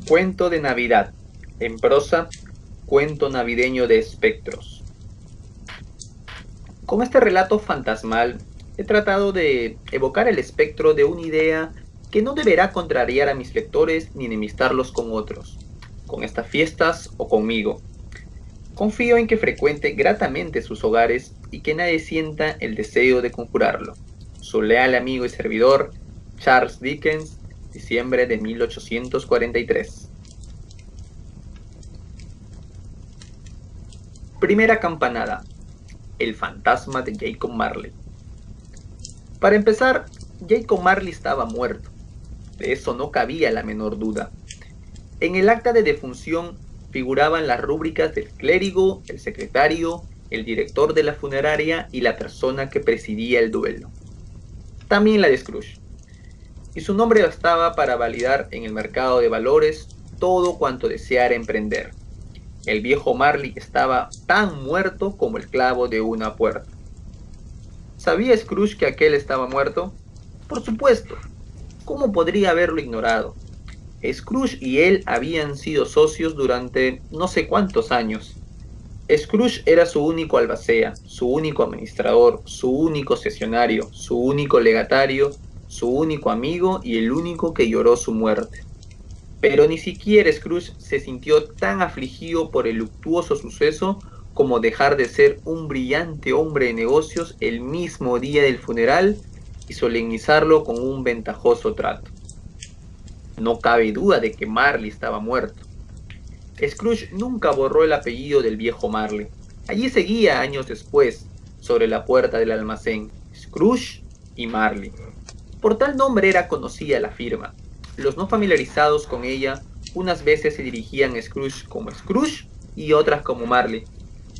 Cuento de Navidad. En prosa, cuento navideño de espectros. Con este relato fantasmal he tratado de evocar el espectro de una idea que no deberá contrariar a mis lectores ni enemistarlos con otros, con estas fiestas o conmigo. Confío en que frecuente gratamente sus hogares y que nadie sienta el deseo de conjurarlo. Su leal amigo y servidor, Charles Dickens, diciembre de 1843. Primera campanada. El fantasma de Jacob Marley. Para empezar, Jacob Marley estaba muerto. De eso no cabía la menor duda. En el acta de defunción figuraban las rúbricas del clérigo, el secretario, el director de la funeraria y la persona que presidía el duelo. También la de Scrooge. Y su nombre bastaba para validar en el mercado de valores todo cuanto deseara emprender. El viejo Marley estaba tan muerto como el clavo de una puerta. ¿Sabía Scrooge que aquel estaba muerto? Por supuesto. ¿Cómo podría haberlo ignorado? Scrooge y él habían sido socios durante no sé cuántos años. Scrooge era su único albacea, su único administrador, su único sesionario, su único legatario, su único amigo y el único que lloró su muerte. Pero ni siquiera Scrooge se sintió tan afligido por el luctuoso suceso como dejar de ser un brillante hombre de negocios el mismo día del funeral y solemnizarlo con un ventajoso trato. No cabe duda de que Marley estaba muerto. Scrooge nunca borró el apellido del viejo Marley. Allí seguía años después, sobre la puerta del almacén, Scrooge y Marley. Por tal nombre era conocida la firma. Los no familiarizados con ella unas veces se dirigían a Scrooge como Scrooge y otras como Marley,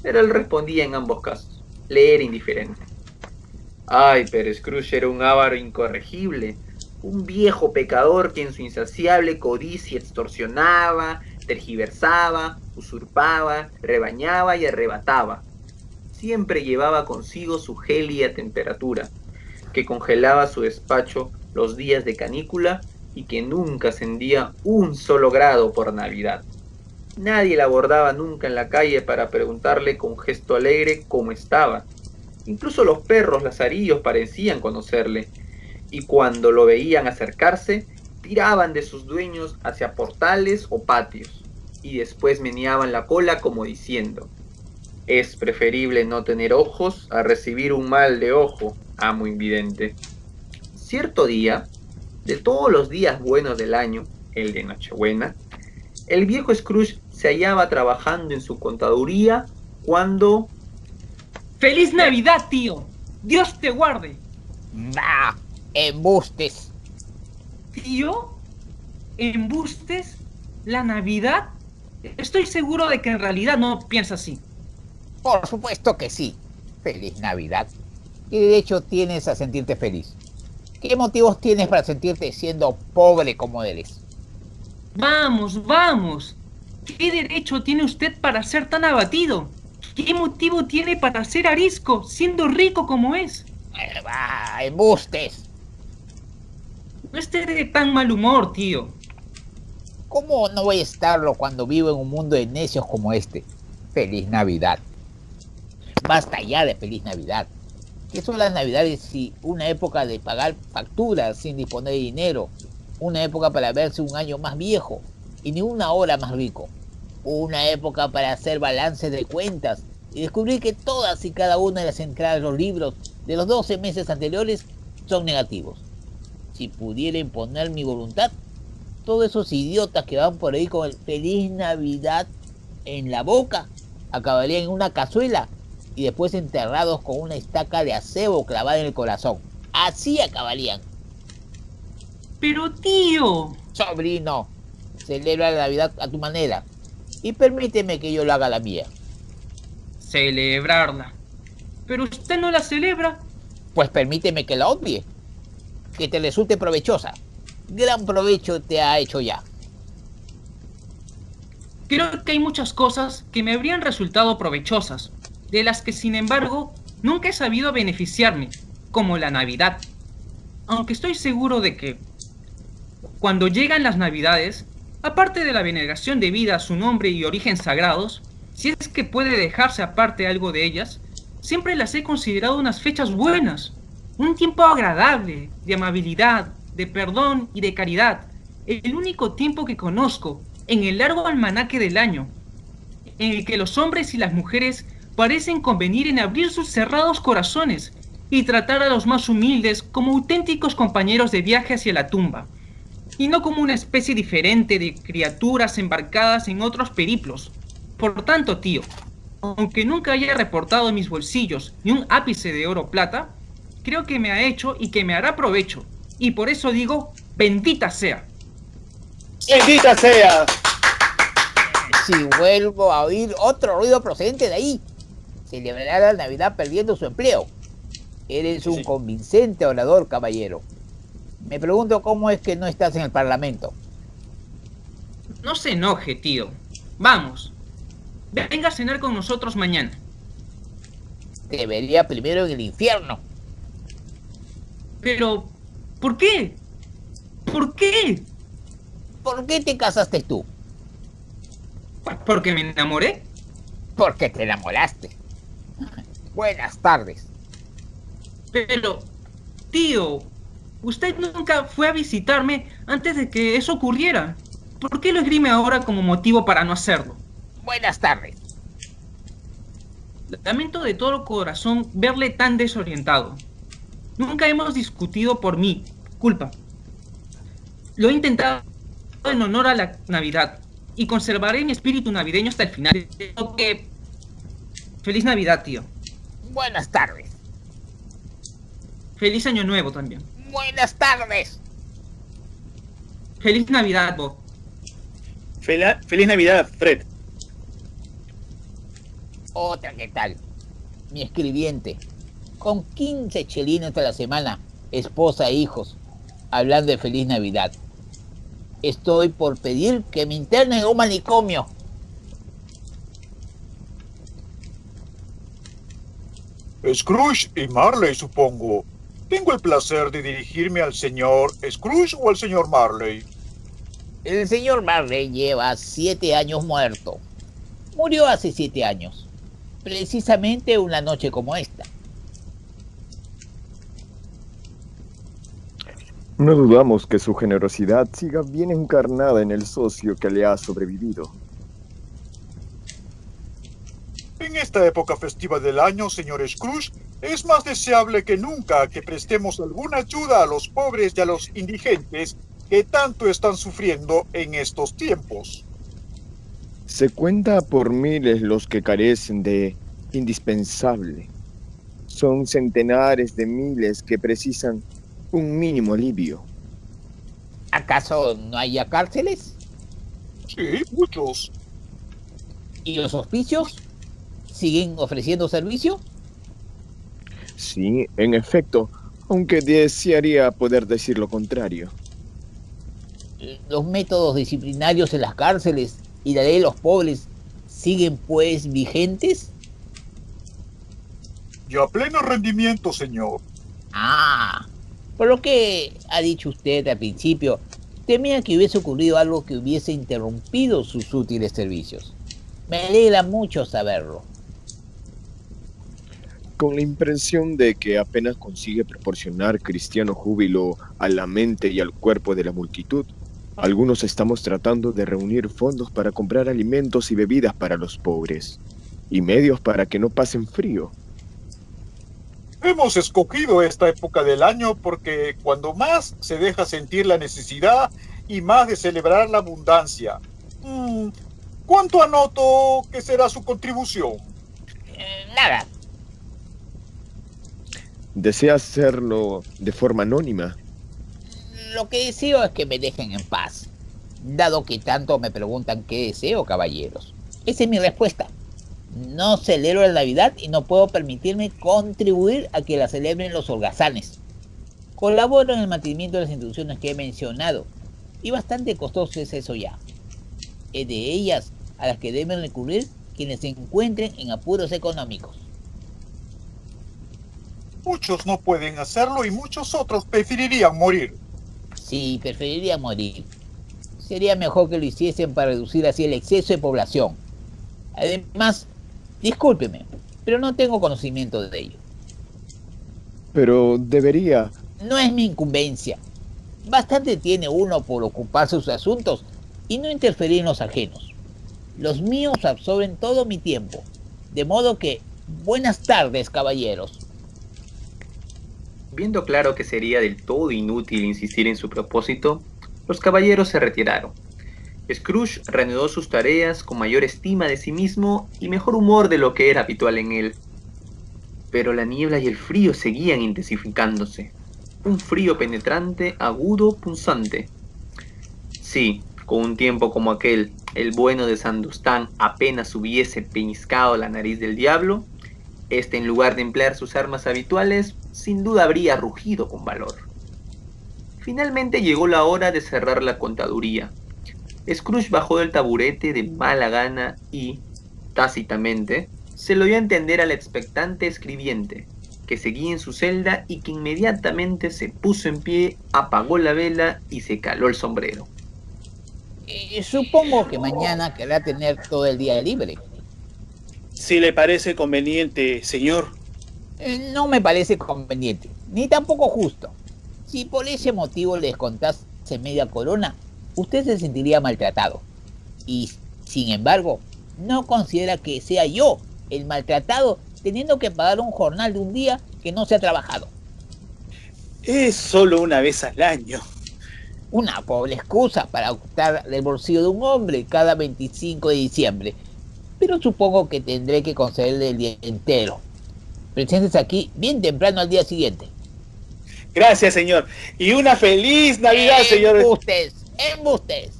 pero él respondía en ambos casos. Le era indiferente. Ay, pero Scrooge era un avaro incorregible, un viejo pecador que en su insaciable codicia extorsionaba, tergiversaba, usurpaba, rebañaba y arrebataba. Siempre llevaba consigo su gélida temperatura, que congelaba su despacho los días de canícula y que nunca ascendía un solo grado por Navidad. Nadie la abordaba nunca en la calle para preguntarle con gesto alegre cómo estaba. Incluso los perros lazarillos parecían conocerle, y cuando lo veían acercarse, tiraban de sus dueños hacia portales o patios, y después meneaban la cola como diciendo: es preferible no tener ojos a recibir un mal de ojo, amo invidente. Cierto día, de todos los días buenos del año, el de Nochebuena, el viejo Scrooge se hallaba trabajando en su contaduría cuando... ¡Feliz Navidad, tío! ¡Dios te guarde! ¡Bah! ¡Embustes! ¿Tío? ¿Embustes? ¿La Navidad? Estoy seguro de que en realidad no piensa así. Por supuesto que sí. ¡Feliz Navidad! ¿Qué derecho tienes a sentirte feliz? ¿Qué motivos tienes para sentirte siendo pobre como eres? Vamos, vamos. ¿Qué derecho tiene usted para ser tan abatido? ¿Qué motivo tiene para ser arisco, siendo rico como es? ¡Bah! ¡Embustes! No esté de tan mal humor, tío. ¿Cómo no voy a estarlo cuando vivo en un mundo de necios como este? ¡Feliz Navidad! Basta ya de Feliz Navidad. ¿Qué son las Navidades si una época de pagar facturas sin disponer de dinero? Una época para verse un año más viejo y ni una hora más rico. Una época para hacer balances de cuentas y descubrir que todas y cada una de las entradas de los libros de los 12 meses anteriores son negativos. Si pudiera imponer mi voluntad, todos esos idiotas que van por ahí con el Feliz Navidad en la boca acabarían en una cazuela y después enterrados con una estaca de acebo clavada en el corazón. Así acabarían. Pero, tío. Sobrino, celebra la Navidad a tu manera y permíteme que yo lo haga a la mía. Celebrarla. Pero usted no la celebra. Pues permíteme que la obvie, que te resulte provechosa. Gran provecho te ha hecho ya. Creo que hay muchas cosas que me habrían resultado provechosas, de las que sin embargo nunca he sabido beneficiarme, como la Navidad. Aunque estoy seguro de que, cuando llegan las Navidades, aparte de la veneración debida a su nombre y origen sagrados, si es que puede dejarse aparte algo de ellas, siempre las he considerado unas fechas buenas, un tiempo agradable, de amabilidad, de perdón y de caridad, el único tiempo que conozco en el largo almanaque del año, en el que los hombres y las mujeres parecen convenir en abrir sus cerrados corazones y tratar a los más humildes como auténticos compañeros de viaje hacia la tumba, y no como una especie diferente de criaturas embarcadas en otros periplos. Por tanto, tío, aunque nunca haya reportado en mis bolsillos ni un ápice de oro o plata, creo que me ha hecho y que me hará provecho, y por eso digo, bendita sea. ¡Bendita sea! Si vuelvo a oír otro ruido procedente de ahí, celebrará la Navidad perdiendo su empleo. Eres un convincente orador, caballero. Me pregunto cómo es que no estás en el Parlamento. No se enoje, tío. Vamos, venga a cenar con nosotros mañana. Debería primero en el infierno. Pero, ¿por qué? ¿Por qué? ¿Por qué te casaste tú? ¿Porque me enamoré? Porque te enamoraste. Buenas tardes. Pero, tío, usted nunca fue a visitarme antes de que eso ocurriera. ¿Por qué lo esgrime ahora como motivo para no hacerlo? Buenas tardes. Lamento de todo corazón verle tan desorientado. Nunca hemos discutido por mi culpa. Lo he intentado en honor a la Navidad y conservaré mi espíritu navideño hasta el final. Que... Feliz Navidad, tío. Buenas tardes. Feliz Año Nuevo también. Buenas tardes. Feliz Navidad, Bob. Feliz Navidad, Fred. Otra que tal. Mi escribiente. Con 15 chelinos a la semana, esposa e hijos, hablando de feliz Navidad. Estoy por pedir que me internen en un manicomio. Scrooge y Marley, supongo. Tengo el placer de dirigirme al señor Scrooge o al señor Marley. El señor Marley lleva 7 años muerto. Murió hace 7 años. Precisamente una noche como esta. No dudamos que su generosidad siga bien encarnada en el socio que le ha sobrevivido. En esta época festiva del año, señor Scrooge, es más deseable que nunca que prestemos alguna ayuda a los pobres y a los indigentes que tanto están sufriendo en estos tiempos. Se cuenta por miles los que carecen de indispensable. Son centenares de miles que precisan un mínimo alivio. ¿Acaso no hay ya cárceles? Sí, muchos. ¿Y los hospicios siguen ofreciendo servicio? Sí, en efecto, aunque desearía poder decir lo contrario. ¿Los métodos disciplinarios en las cárceles y la ley de los pobres siguen pues vigentes? Y a pleno rendimiento, señor. Ah, por lo que ha dicho usted al principio, temía que hubiese ocurrido algo que hubiese interrumpido sus útiles servicios. Me alegra mucho saberlo. Con la impresión de que apenas consigue proporcionar cristiano júbilo a la mente y al cuerpo de la multitud, algunos estamos tratando de reunir fondos para comprar alimentos y bebidas para los pobres, y medios para que no pasen frío. Hemos escogido esta época del año porque cuando más se deja sentir la necesidad y más de celebrar la abundancia. ¿Cuánto anoto que será su contribución? Nada. ¿Desea hacerlo de forma anónima? Lo que deseo es que me dejen en paz, dado que tanto me preguntan qué deseo, caballeros. Esa es mi respuesta. No celebro la Navidad y no puedo permitirme contribuir a que la celebren los holgazanes. Colaboro en el mantenimiento de las instituciones que he mencionado, y bastante costoso es eso ya. Es de ellas a las que deben recurrir quienes se encuentren en apuros económicos. Muchos no pueden hacerlo y muchos otros preferirían morir. Sí, preferiría morir. Sería mejor que lo hiciesen para reducir así el exceso de población. Además, discúlpeme, pero no tengo conocimiento de ello. Pero debería. No es mi incumbencia. Bastante tiene uno por ocupar sus asuntos y no interferir en los ajenos. Los míos absorben todo mi tiempo. De modo que, buenas tardes, caballeros. Viendo claro que sería del todo inútil insistir en su propósito, los caballeros se retiraron. Scrooge reanudó sus tareas con mayor estima de sí mismo y mejor humor de lo que era habitual en él. Pero la niebla y el frío seguían intensificándose. Un frío penetrante, agudo, punzante. Sí, con un tiempo como aquel, el bueno de Sandustán apenas hubiese peñiscado la nariz del diablo, este, en lugar de emplear sus armas habituales, sin duda habría rugido con valor. Finalmente llegó la hora de cerrar la contaduría. Scrooge bajó del taburete de mala gana y, tácitamente, se lo dio a entender al expectante escribiente, que seguía en su celda y que inmediatamente se puso en pie, apagó la vela y se caló el sombrero. Supongo que mañana querrá tener todo el día libre. Si le parece conveniente, señor. No me parece conveniente, ni tampoco justo. Si por ese motivo le descontase media corona, usted se sentiría maltratado. Y, sin embargo, no considera que sea yo el maltratado teniendo que pagar un jornal de un día que no se ha trabajado. Es solo una vez al año. Una pobre excusa para optar del bolsillo de un hombre cada 25 de diciembre. Pero supongo que tendré que concederle el día entero. Preséntese aquí bien temprano al día siguiente. Gracias, señor. Y una feliz Navidad, señor. ¡Embustes!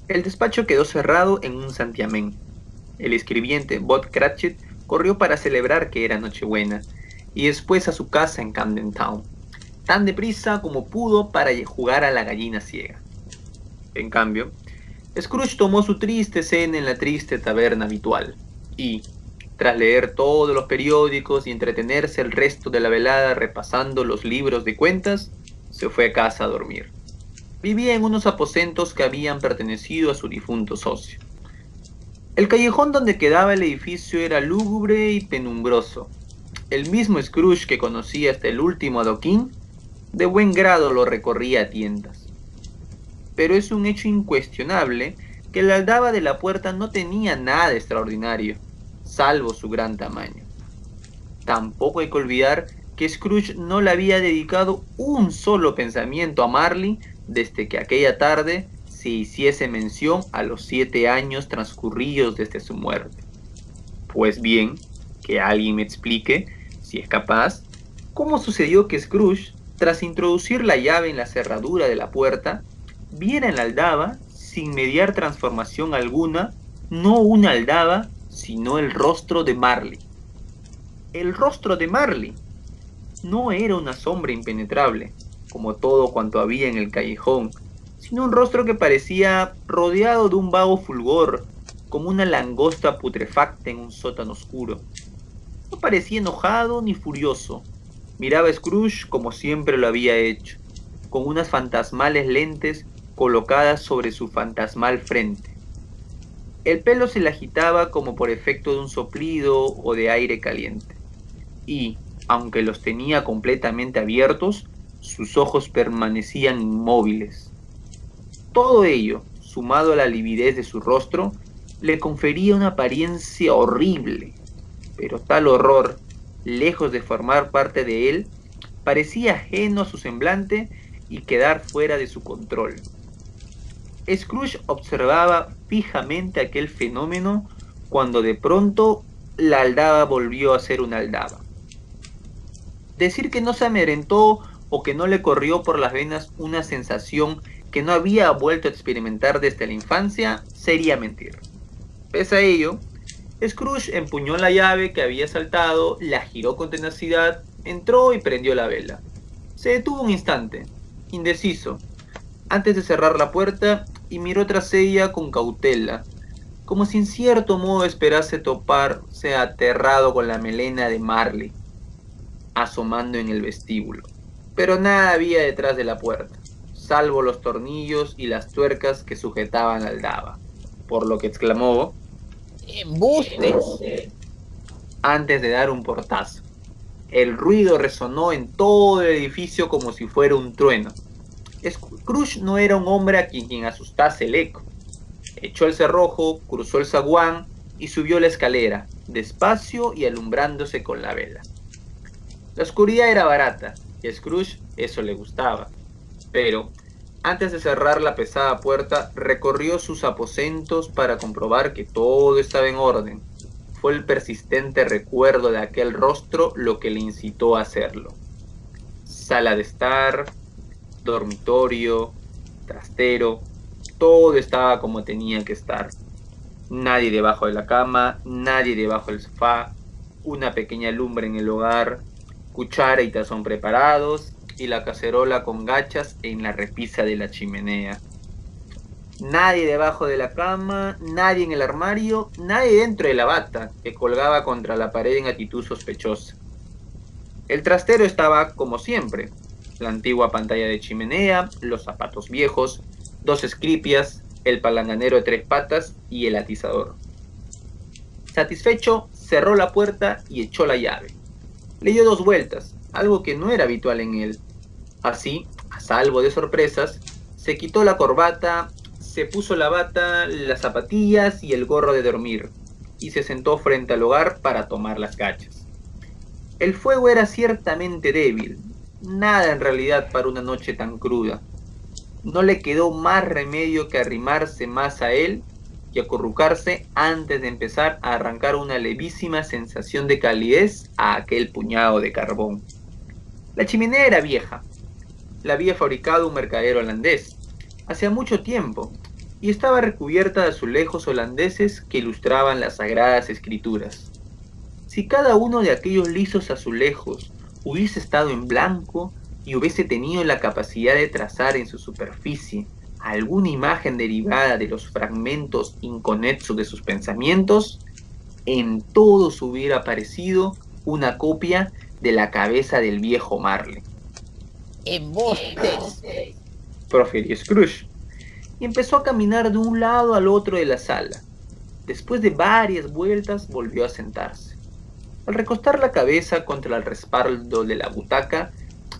El despacho quedó cerrado en un santiamén. El escribiente Bob Cratchit corrió para celebrar que era Nochebuena y después a su casa en Camden Town, tan deprisa como pudo para jugar a la gallina ciega. En cambio, Scrooge tomó su triste cena en la triste taberna habitual y, tras leer todos los periódicos y entretenerse el resto de la velada repasando los libros de cuentas, se fue a casa a dormir. Vivía en unos aposentos que habían pertenecido a su difunto socio. El callejón donde quedaba el edificio era lúgubre y penumbroso. El mismo Scrooge que conocía hasta el último adoquín, de buen grado lo recorría a tientas. Pero es un hecho incuestionable que la aldaba de la puerta no tenía nada extraordinario, salvo su gran tamaño. Tampoco hay que olvidar que Scrooge no le había dedicado un solo pensamiento a Marley desde que aquella tarde se hiciese mención a los 7 años transcurridos desde su muerte. Pues bien, que alguien me explique, si es capaz, cómo sucedió que Scrooge, tras introducir la llave en la cerradura de la puerta, viera en la aldaba, sin mediar transformación alguna, no una aldaba, sino el rostro de Marley. El rostro de Marley no era una sombra impenetrable, como todo cuanto había en el callejón, sino un rostro que parecía rodeado de un vago fulgor, como una langosta putrefacta en un sótano oscuro. No parecía enojado ni furioso. Miraba a Scrooge como siempre lo había hecho, con unas fantasmales lentes colocadas sobre su fantasmal frente. El pelo se le agitaba como por efecto de un soplido o de aire caliente, y, aunque los tenía completamente abiertos, sus ojos permanecían inmóviles. Todo ello, sumado a la lividez de su rostro, le confería una apariencia horrible, pero tal horror, lejos de formar parte de él, parecía ajeno a su semblante y quedar fuera de su control. Scrooge observaba fijamente aquel fenómeno cuando de pronto la aldaba volvió a ser una aldaba. Decir que no se amedrentó o que no le corrió por las venas una sensación que no había vuelto a experimentar desde la infancia sería mentir. Pese a ello, Scrooge empuñó la llave que había saltado, la giró con tenacidad, entró y prendió la vela. Se detuvo un instante, indeciso, antes de cerrar la puerta y miró tras ella con cautela, como si en cierto modo esperase toparse aterrado con la melena de Marley, asomando en el vestíbulo. Pero nada había detrás de la puerta, salvo los tornillos y las tuercas que sujetaban la aldaba, por lo que exclamó ¡Embustes! antes de dar un portazo. El ruido resonó en todo el edificio como si fuera un trueno. Scrooge no era un hombre a quien asustase el eco. Echó el cerrojo, cruzó el zaguán y subió la escalera, despacio y alumbrándose con la vela. La oscuridad era barata, y a Scrooge eso le gustaba. Pero, antes de cerrar la pesada puerta, recorrió sus aposentos para comprobar que todo estaba en orden. Fue el persistente recuerdo de aquel rostro lo que le incitó a hacerlo. Sala de estar, dormitorio, trastero, todo estaba como tenía que estar. Nadie debajo de la cama, nadie debajo del sofá, una pequeña lumbre en el hogar, cuchara y tazón preparados, y la cacerola con gachas en la repisa de la chimenea. Nadie debajo de la cama, nadie en el armario, nadie dentro de la bata, que colgaba contra la pared en actitud sospechosa. El trastero estaba como siempre, la antigua pantalla de chimenea, los zapatos viejos, 2 escripias, el palanganero de 3 patas y el atizador. Satisfecho, cerró la puerta y echó la llave. Le dio 2 vueltas, algo que no era habitual en él. Así, a salvo de sorpresas, se quitó la corbata, se puso la bata, las zapatillas y el gorro de dormir, y se sentó frente al hogar para tomar las gachas. El fuego era ciertamente débil, nada en realidad para una noche tan cruda. No le quedó más remedio que arrimarse más a él y acurrucarse antes de empezar a arrancar una levísima sensación de calidez a aquel puñado de carbón. La chimenea era vieja, la había fabricado un mercader holandés, hacía mucho tiempo, y estaba recubierta de azulejos holandeses que ilustraban las sagradas escrituras. Si cada uno de aquellos lisos azulejos hubiese estado en blanco y hubiese tenido la capacidad de trazar en su superficie alguna imagen derivada de los fragmentos inconexos de sus pensamientos, en todos hubiera parecido una copia de la cabeza del viejo Marley. ¡Embustes! Profirió Scrooge, y empezó a caminar de un lado al otro de la sala. Después de varias vueltas volvió a sentarse. Al recostar la cabeza contra el respaldo de la butaca,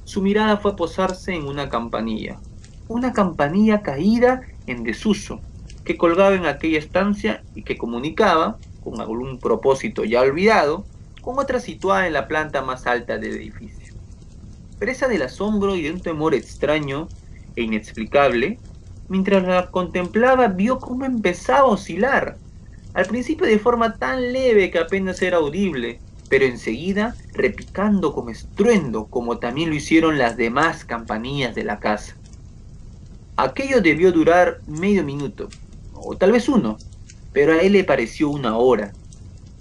su mirada fue a posarse en una campanilla caída en desuso, que colgaba en aquella estancia y que comunicaba, con algún propósito ya olvidado, con otra situada en la planta más alta del edificio. Presa del asombro y de un temor extraño e inexplicable, mientras la contemplaba vio cómo empezaba a oscilar, al principio de forma tan leve que apenas era audible, pero enseguida repicando con estruendo, como también lo hicieron las demás campanillas de la casa. Aquello debió durar medio minuto, o tal vez 1, pero a él le pareció 1 hora.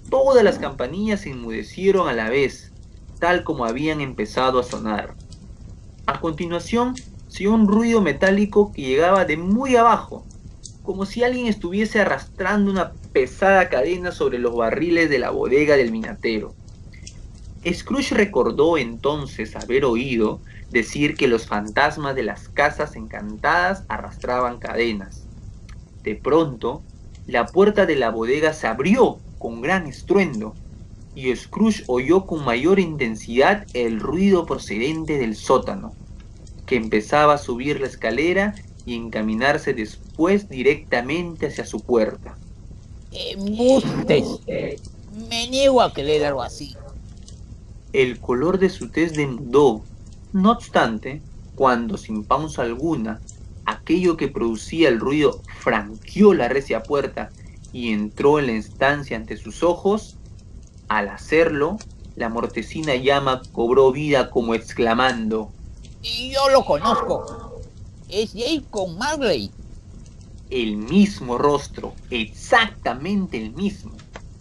Todas las campanillas se enmudecieron a la vez, tal como habían empezado a sonar. A continuación, se oyó un ruido metálico que llegaba de muy abajo, como si alguien estuviese arrastrando una pesada cadena sobre los barriles de la bodega del minatero. Scrooge recordó entonces haber oído decir que los fantasmas de las casas encantadas arrastraban cadenas. De pronto, la puerta de la bodega se abrió con gran estruendo, y Scrooge oyó con mayor intensidad el ruido procedente del sótano, que empezaba a subir la escalera y encaminarse después directamente hacia su puerta. ¡Embustes! Me niego a creer algo así. El color de su tez demudó. No obstante, cuando sin pausa alguna aquello que producía el ruido franqueó la recia puerta y entró en la estancia ante sus ojos, al hacerlo, la mortecina llama cobró vida como exclamando: Y yo lo conozco. Es Jacob Marley. El mismo rostro, exactamente el mismo.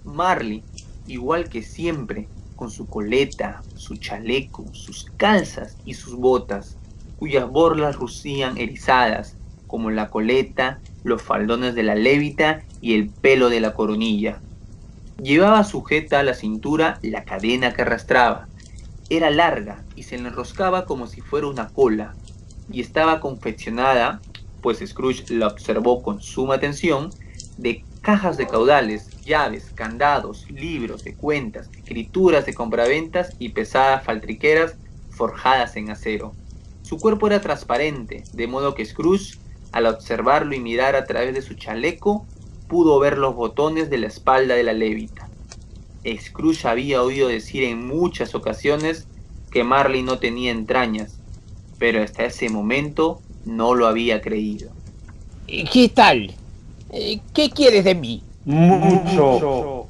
Marley, igual que siempre, con su coleta, su chaleco, sus calzas y sus botas, cuyas borlas lucían erizadas, como la coleta, los faldones de la levita y el pelo de la coronilla. Llevaba sujeta a la cintura la cadena que arrastraba. Era larga y se le enroscaba como si fuera una cola, y estaba confeccionada, pues Scrooge la observó con suma atención, de cajas de caudales, llaves, candados, libros de cuentas, escrituras de compraventas y pesadas faltriqueras forjadas en acero. Su cuerpo era transparente, de modo que Scrooge, al observarlo y mirar a través de su chaleco, pudo ver los botones de la espalda de la levita. Scrooge había oído decir en muchas ocasiones que Marley no tenía entrañas, pero hasta ese momento no lo había creído. ¿Qué tal? ¿Qué quieres de mí? Mucho.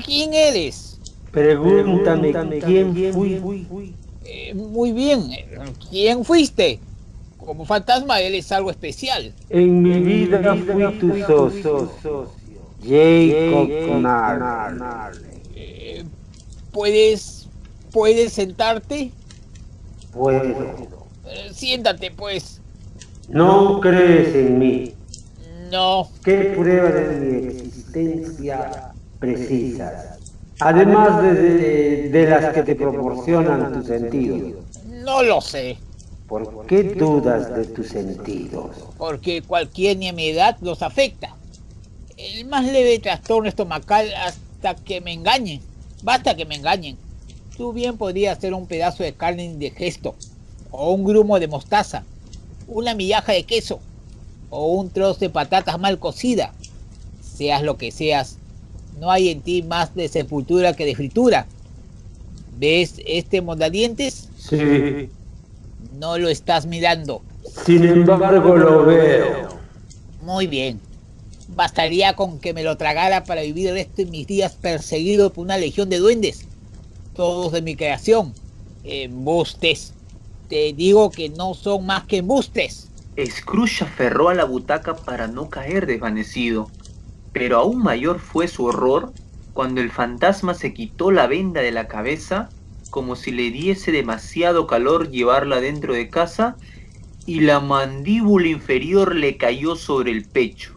¿Quién eres? Pregúntame quién fui. Muy bien. ¿Quién fuiste? Como fantasma eres algo especial. En mi vida fui tu socio, Jacob Marley. ¿Puedes sentarte? Puedo. Siéntate, pues. ¿No crees en mí? No. ¿Qué prueba de mi existencia precisas? Además de las que te proporcionan tus sentidos. No lo sé. ¿Por qué dudas de tus sentidos? Porque cualquier nimiedad los afecta. El más leve trastorno estomacal hasta que me engañen. Basta que me engañen. Tú bien podrías ser un pedazo de carne indigesto, o un grumo de mostaza, una migaja de queso, o un trozo de patatas mal cocida. Seas lo que seas, no hay en ti más de sepultura que de fritura. ¿Ves este mondadientes? Sí, No lo estás mirando. sin embargo lo veo. Muy bien. Bastaría con que me lo tragara para vivir el resto de mis días perseguido por una legión de duendes. Todos de mi creación. Embustes. Te digo que no son más que embustes. Scrooge se aferró a la butaca para no caer desvanecido, pero aún mayor fue su horror cuando el fantasma se quitó la venda de la cabeza como si le diese demasiado calor llevarla dentro de casa y la mandíbula inferior le cayó sobre el pecho.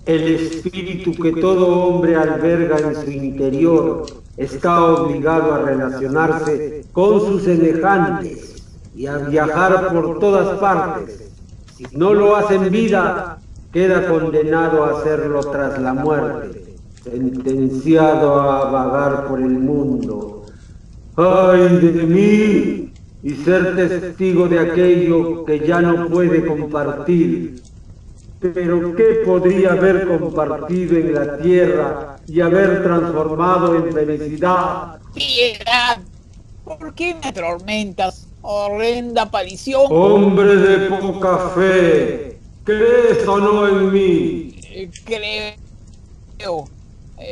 El espíritu que todo hombre alberga en su interior está obligado a relacionarse con sus semejantes y a viajar por todas partes. Si no lo hace en vida, queda condenado a hacerlo tras la muerte, sentenciado a vagar por el mundo. ¡Ay de mí! Y ser testigo de aquello que ya no puede compartir. Pero ¿qué podría haber compartido en la tierra y haber transformado en felicidad? ¡Piedad! ¿Por qué me atormentas? ¡Horrenda aparición! Hombre de poca fe, ¿crees o no en mí? Creo.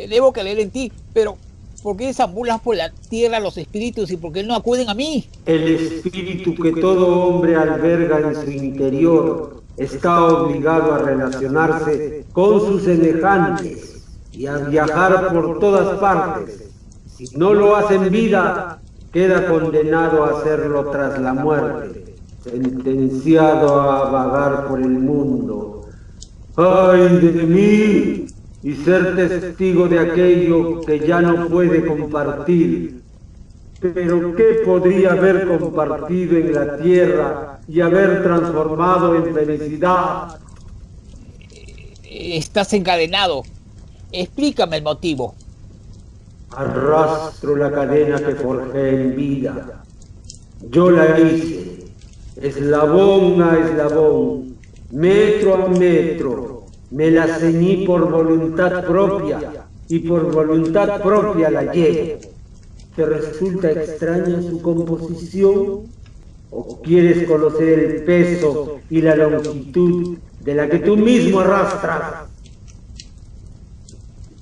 Debo creer en ti, pero ¿por qué deambulan por la tierra los espíritus y por qué no acuden a mí? El espíritu que todo hombre alberga en su interior está obligado a relacionarse con sus semejantes y a viajar por todas partes. Si no lo hace en vida, queda condenado a hacerlo tras la muerte, sentenciado a vagar por el mundo. ¡Ay de mí! Y ser testigo de aquello que ya no puede compartir. Pero ¿qué podría haber compartido en la tierra y haber transformado en felicidad? Estás encadenado. Explícame el motivo. Arrastro la cadena que forjé en vida. Yo la hice, eslabón a eslabón, metro a metro. Me la ceñí por voluntad propia y por voluntad propia la llevo. ¿Te resulta extraña su composición? ¿O quieres conocer el peso y la longitud de la que tú mismo arrastras?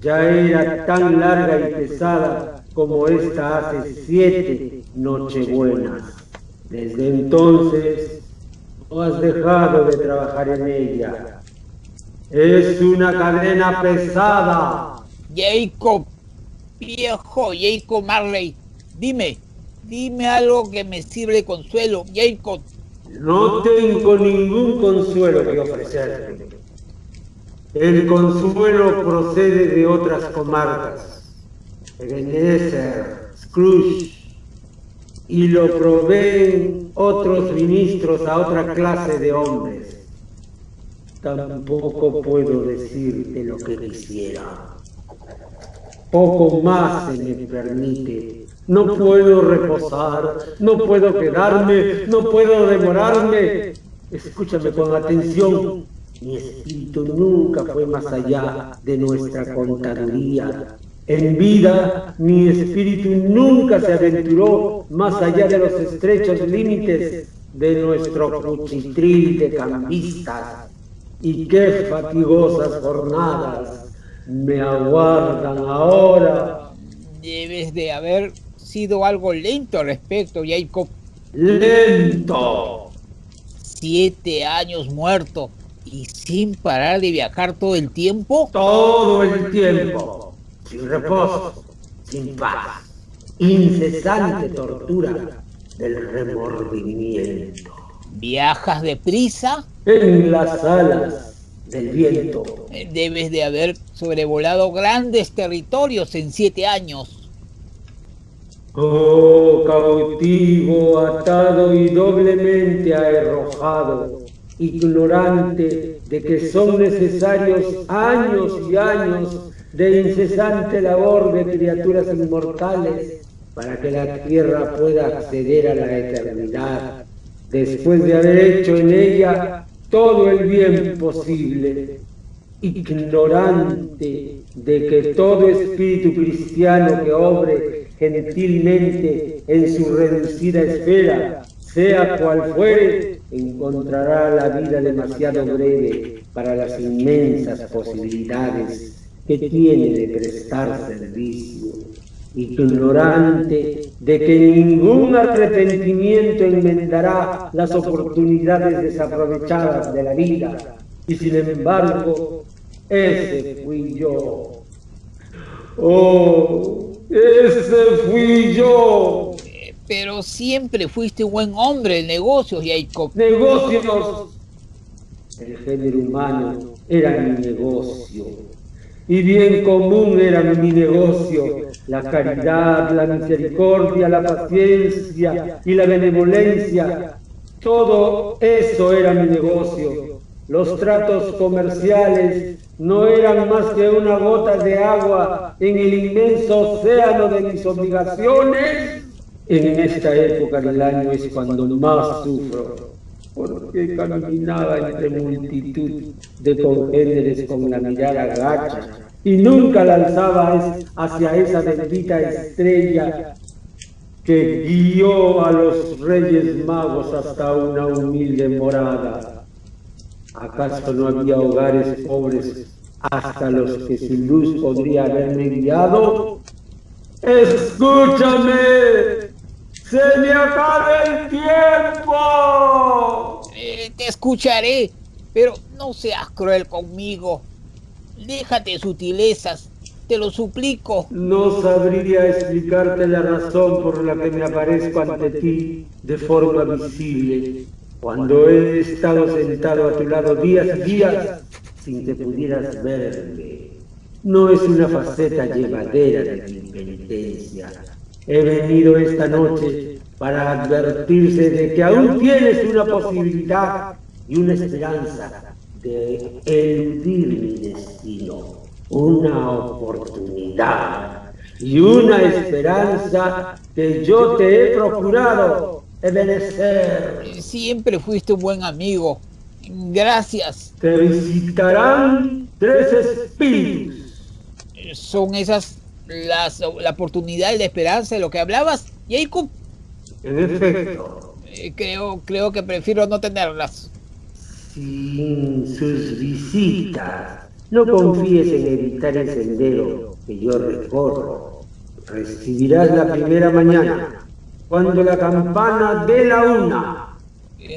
Ya era tan larga y pesada como esta hace 7 nochebuenas. Desde entonces no has dejado de trabajar en ella. Es una cadena pesada. Jacob, viejo Jacob Marley, dime algo que me sirva de consuelo, Jacob. No tengo ningún consuelo que ofrecerte. El consuelo procede de otras comarcas, Ebenezer, Scrooge, y lo proveen otros ministros a otra clase de hombres. Tampoco puedo decirte lo que quisiera. Poco más se me permite. No puedo reposar, no puedo quedarme, no puedo demorarme. Escúchame con atención. Mi espíritu nunca fue más allá de nuestra contaduría. En vida, mi espíritu nunca se aventuró más allá de los estrechos límites de nuestro cuchitril de cambistas. Y qué fatigosas jornadas me aguardan ahora. Debes de haber sido algo lento al respecto, Jacob. ¡Lento! 7 años muerto y sin parar de viajar todo el tiempo. Todo el tiempo, sin reposo, sin paz, incesante tortura del remordimiento. ¿Viajas deprisa? En las alas del viento. Debes de haber sobrevolado grandes territorios en 7 años. Oh, cautivo, atado y doblemente arrojado, ignorante de que son necesarios años y años de incesante labor de criaturas inmortales para que la tierra pueda acceder a la eternidad, después de haber hecho en ella todo el bien posible, ignorante de que todo espíritu cristiano que obre gentilmente en su reducida esfera, sea cual fuere, encontrará la vida demasiado breve para las inmensas posibilidades que tiene de prestar servicio. Ignorante de que ningún arrepentimiento enmendará las oportunidades desaprovechadas de la vida, y sin embargo, ese fui yo. ¡Oh, ese fui yo! Pero siempre fuiste un buen hombre en negocios, Jacob. ¡Negocios! El género humano era mi negocio, y bien común era mi negocio. La caridad, la misericordia, la paciencia y la benevolencia, todo eso era mi negocio. Los tratos comerciales no eran más que una gota de agua en el inmenso océano de mis obligaciones. En esta época del año es cuando más sufro, porque caminaba entre multitud de congéneres con la mirada gacha y nunca lanzaba hacia esa bendita estrella que guió a los Reyes Magos hasta una humilde morada. ¿Acaso no había hogares pobres hasta los que su luz podría haberme guiado? ¡Escúchame! ¡Se me acaba el tiempo! Te escucharé, pero no seas cruel conmigo. Déjate sutilezas, te lo suplico. No sabría explicarte la razón por la que me aparezco ante ti de forma visible, cuando he estado sentado a tu lado días y días sin que pudieras verme. No es una faceta llevadera de mi penitencia. He venido esta noche para advertirse de que aún tienes una posibilidad y una esperanza de eludir mi destino, una oportunidad y una esperanza que yo te he procurado, Ebenezer. Siempre fuiste un buen amigo. Gracias. Te visitarán 3 espíritus. ¿Son esas la oportunidad y la esperanza de lo que hablabas, Jacob? En efecto. Creo que prefiero no tenerlas. Sin sus visitas, no confíes en evitar el sendero que yo recorro. Recibirás la primera mañana, cuando la campana dé la 1.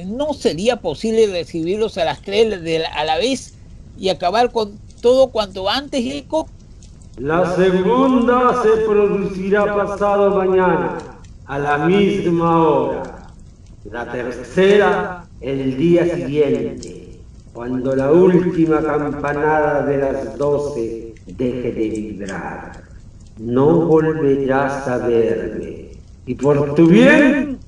¿No sería posible recibirlos a las 3 a la vez y acabar con todo cuanto antes, Jacob? La segunda se producirá pasado mañana, a la misma hora. La tercera, el día siguiente. cuando la última campanada de las 12 deje de vibrar. No volverás a verme. Y por tu bien,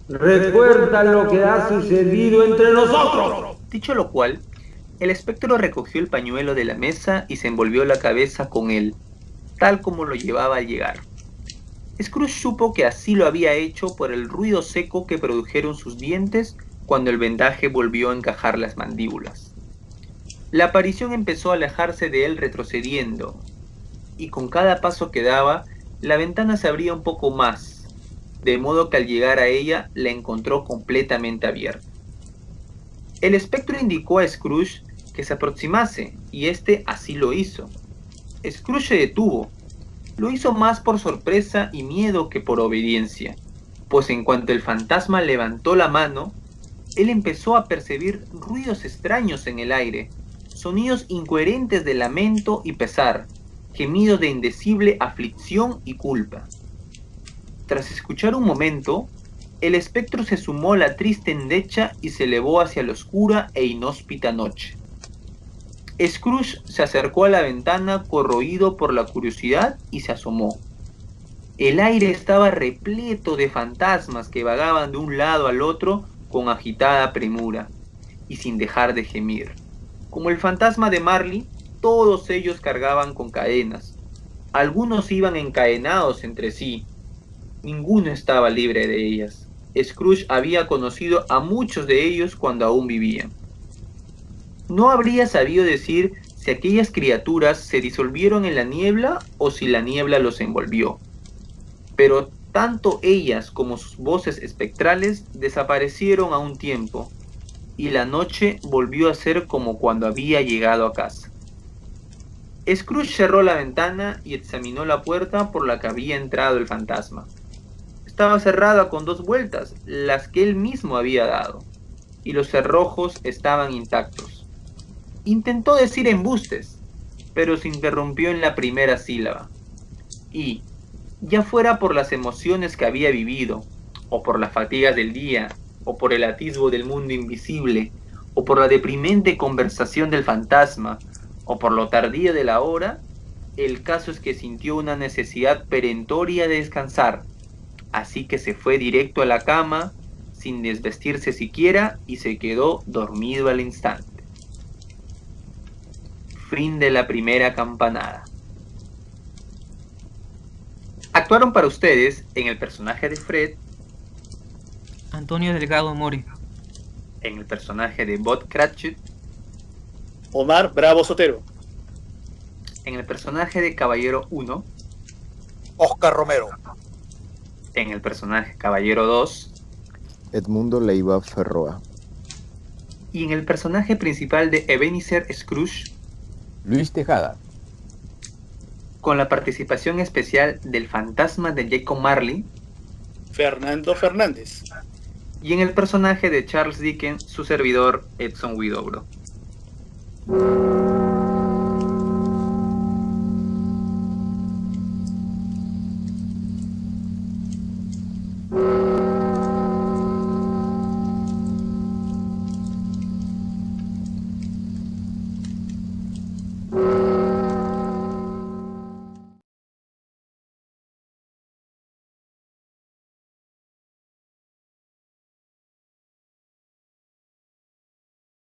recuerda lo que ha sucedido entre nosotros. Dicho lo cual, el espectro recogió el pañuelo de la mesa y se envolvió la cabeza con él, tal como lo llevaba al llegar. Scrooge supo que así lo había hecho por el ruido seco que produjeron sus dientes cuando el vendaje volvió a encajar las mandíbulas. La aparición empezó a alejarse de él retrocediendo, y con cada paso que daba, la ventana se abría un poco más, de modo que al llegar a ella la encontró completamente abierta. El espectro indicó a Scrooge que se aproximase, y éste así lo hizo. Scrooge se detuvo. Lo hizo más por sorpresa y miedo que por obediencia, pues en cuanto el fantasma levantó la mano, él empezó a percibir ruidos extraños en el aire, sonidos incoherentes de lamento y pesar, gemidos de indecible aflicción y culpa. Tras escuchar un momento, el espectro se sumó a la triste endecha y se elevó hacia la oscura e inhóspita noche. Scrooge se acercó a la ventana corroído por la curiosidad y se asomó. El aire estaba repleto de fantasmas que vagaban de un lado al otro con agitada premura y sin dejar de gemir. Como el fantasma de Marley, todos ellos cargaban con cadenas. Algunos iban encadenados entre sí. Ninguno estaba libre de ellas. Scrooge había conocido a muchos de ellos cuando aún vivían. No habría sabido decir si aquellas criaturas se disolvieron en la niebla o si la niebla los envolvió. Pero tanto ellas como sus voces espectrales desaparecieron a un tiempo, y la noche volvió a ser como cuando había llegado a casa. Scrooge cerró la ventana y examinó la puerta por la que había entrado el fantasma. Estaba cerrada con 2 vueltas, las que él mismo había dado, y los cerrojos estaban intactos. Intentó decir embustes, pero se interrumpió en la primera sílaba, y, ya fuera por las emociones que había vivido, o por las fatigas del día, o por el atisbo del mundo invisible, o por la deprimente conversación del fantasma, o por lo tardío de la hora, el caso es que sintió una necesidad perentoria de descansar, así que se fue directo a la cama, sin desvestirse siquiera, y se quedó dormido al instante. Fin de la primera campanada. Actuaron para ustedes en el personaje de Fred, Antonio Delgado More. en el personaje de Bob Cratchit, Omar Bravo Sotero. en el personaje de Caballero 1, Oscar Romero. en el personaje Caballero 2 Edmundo Leiva Ferroa. y en el personaje principal de Ebenezer Scrooge, Luis Tejada. con la participación especial del fantasma de Jacob Marley, Fernando Fernández. y en el personaje de Charles Dickens, su servidor Edson Huidobro.